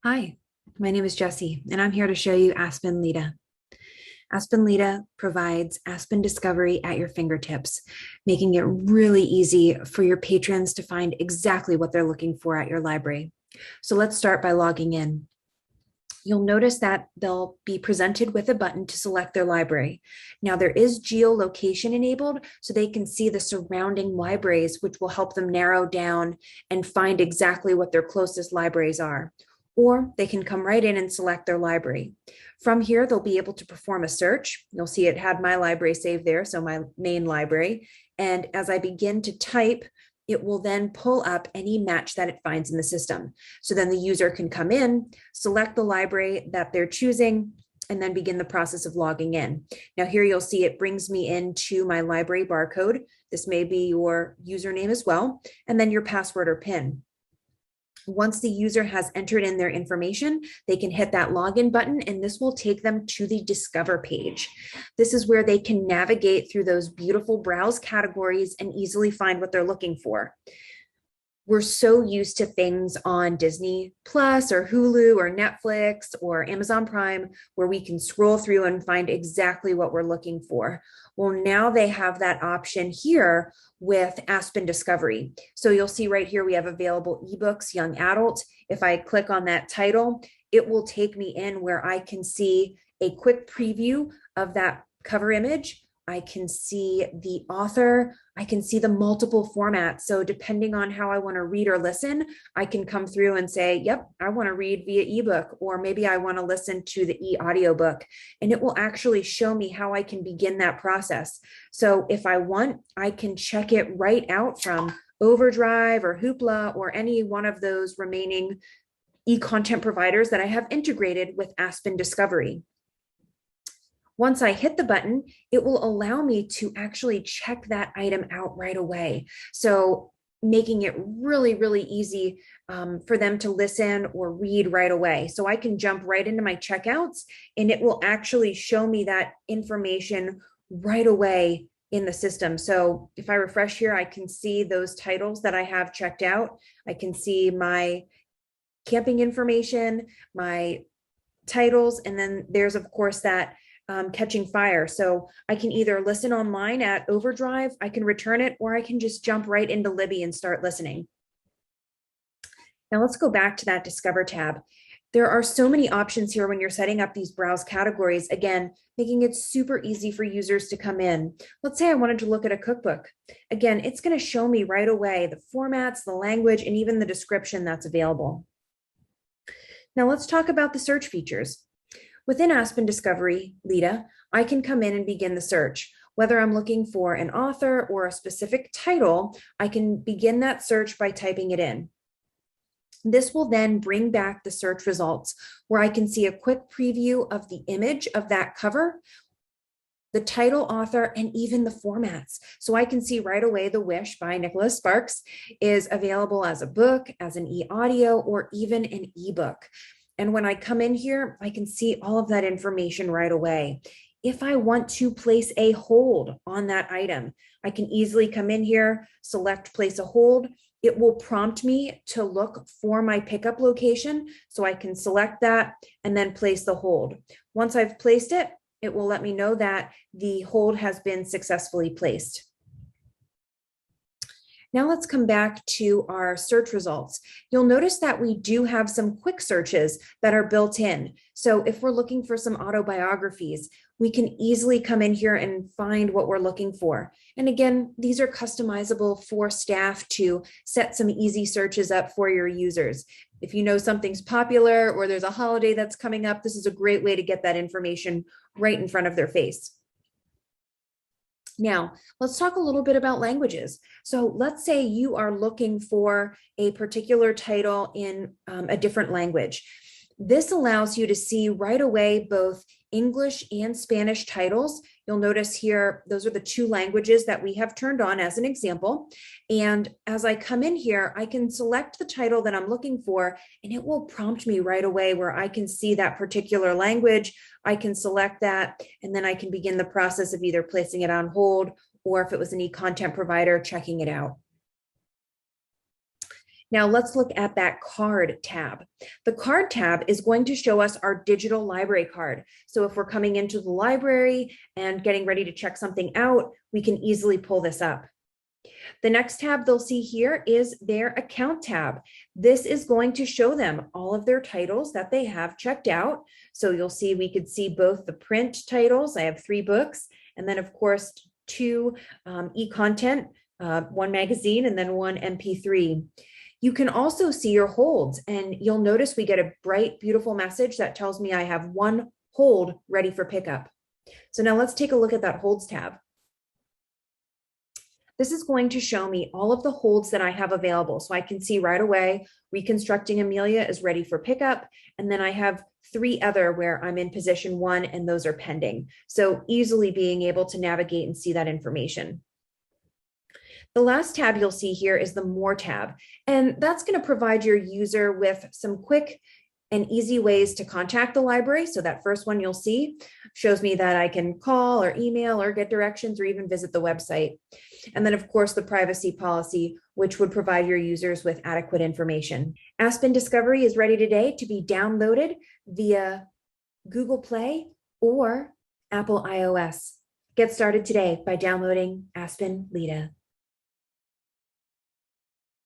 Hi, my name is Jessie, and I'm here to show you Aspen LiDA. Aspen LiDA provides Aspen discovery at your fingertips, making it really easy for your patrons to find exactly what they're looking for at your library. So let's start by logging in. You'll notice that they'll be presented with a button to select their library. Now, there is geolocation enabled, so they can see the surrounding libraries, which will help them narrow down and find exactly what their closest libraries are. Or they can come right in and select their library. From here, they'll be able to perform a search. You'll see it had my library saved there, so my main library. And as I begin to type, it will then pull up any match that it finds in the system. So then the user can come in, select the library that they're choosing, and then begin the process of logging in. Now here you'll see it brings me into my library barcode. This may be your username as well, and then your password or PIN. Once the user has entered in their information, they can hit that login button and this will take them to the Discover page. This is where they can navigate through those beautiful browse categories and easily find what they're looking for. We're so used to things on Disney Plus or Hulu or Netflix or Amazon Prime where we can scroll through and find exactly what we're looking for. Well, now they have that option here with Aspen Discovery. So you'll see right here we have available ebooks, young adult. If I click on that title, it will take me in where I can see a quick preview of that cover image. I can see the author. I can see the multiple formats. So depending on how I want to read or listen, I can come through and say, yep, I want to read via ebook, or maybe I want to listen to the e-audiobook, and it will actually show me how I can begin that process. So if I want, I can check it right out from Overdrive or Hoopla or any one of those remaining e-content providers that I have integrated with Aspen Discovery. Once I hit the button, it will allow me to actually check that item out right away. So making it really, really easy for them to listen or read right away. So I can jump right into my checkouts and it will actually show me that information right away in the system. So if I refresh here, I can see those titles that I have checked out. I can see my camping information, my titles, and then there's of course that catching fire. So I can either listen online at Overdrive, I can return it, or I can just jump right into Libby and start listening. Now let's go back to that Discover tab. There are so many options here when you're setting up these browse categories, again, making it super easy for users to come in. Let's say I wanted to look at a cookbook. Again, it's going to show me right away the formats, the language, and even the description that's available. Now let's talk about the search features. Within Aspen Discovery LiDA, I can come in and begin the search. Whether I'm looking for an author or a specific title, I can begin that search by typing it in. This will then bring back the search results where I can see a quick preview of the image of that cover, the title, author, and even the formats. So I can see right away The Wish by Nicholas Sparks is available as a book, as an e-audio, or even an ebook. And when I come in here, I can see all of that information right away. If I want to place a hold on that item, I can easily come in here, select place a hold. It will prompt me to look for my pickup location. So I can select that and then place the hold. Once I've placed it, it will let me know that the hold has been successfully placed. Now let's come back to our search results. You'll notice that we do have some quick searches that are built in. So if we're looking for some autobiographies, we can easily come in here and find what we're looking for. And again, these are customizable for staff to set some easy searches up for your users. If you know something's popular or there's a holiday that's coming up, this is a great way to get that information right in front of their face. Now, let's talk a little bit about languages. So let's say you are looking for a particular title in a different language. This allows you to see right away both English and Spanish titles. You'll notice here, those are the two languages that we have turned on as an example. And as I come in here, I can select the title that I'm looking for, and it will prompt me right away where I can see that particular language. I can select that, and then I can begin the process of either placing it on hold, or if it was an e-content provider, checking it out. Now let's look at that card tab. The card tab is going to show us our digital library card. So if we're coming into the library and getting ready to check something out, we can easily pull this up. The next tab they'll see here is their account tab. This is going to show them all of their titles that they have checked out. So you'll see we could see both the print titles. I have 3 books, and then of course 2 eContent, 1 magazine, and then 1 MP3. You can also see your holds, and you'll notice we get a bright, beautiful message that tells me I have 1 hold ready for pickup. So now let's take a look at that holds tab. This is going to show me all of the holds that I have available. So I can see right away, Reconstructing Amelia is ready for pickup. And then I have 3 other where I'm in position 1 and those are pending. So easily being able to navigate and see that information. The last tab you'll see here is the More tab, and that's going to provide your user with some quick and easy ways to contact the library. So that first one you'll see shows me that I can call or email or get directions or even visit the website. And then of course the privacy policy, which would provide your users with adequate information. Aspen Discovery is ready today to be downloaded via Google Play or Apple iOS. Get started today by downloading Aspen LiDA.